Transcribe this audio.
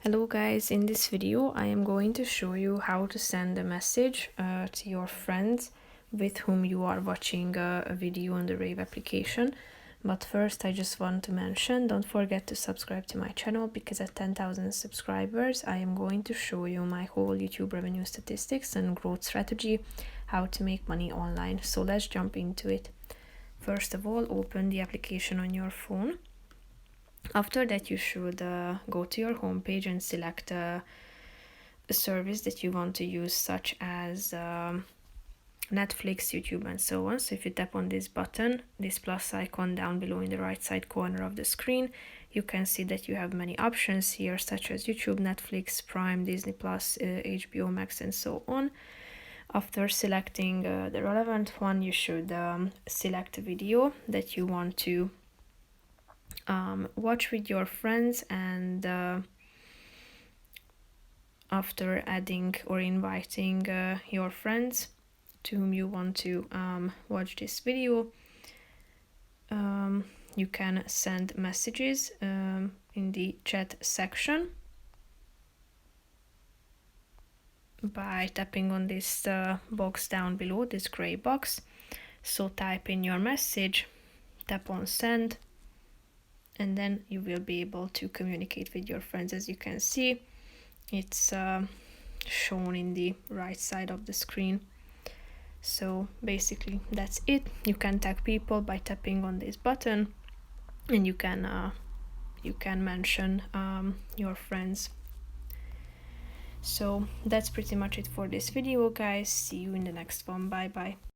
Hello guys, in this video I am going to show you how to send a message to your friends with whom you are watching a video on the Rave application. But first I just want to mention, don't forget to subscribe to my channel, because at 10,000 subscribers I am going to show you my whole YouTube revenue statistics and growth strategy, how to make money online. So let's jump into it. First of all, open the application on your phone. After that, you should go to your homepage and select a service that you want to use, such as Netflix, YouTube, and so on. So if you tap on this button, this plus icon down below in the right side corner of the screen, you can see that you have many options here, such as YouTube, Netflix, Prime, Disney Plus, HBO Max, and so on. After selecting the relevant one, you should select a video that you want to watch with your friends, and after adding or inviting your friends to whom you want to watch this video, you can send messages in the chat section by tapping on this box down below, this gray box. So type in your message, tap on send, and then you will be able to communicate with your friends. As you can see, it's shown in the right side of the screen. So basically that's it. You can tag people by tapping on this button, and you can mention your friends. So that's pretty much it for this video, guys. See you in the next one. Bye bye.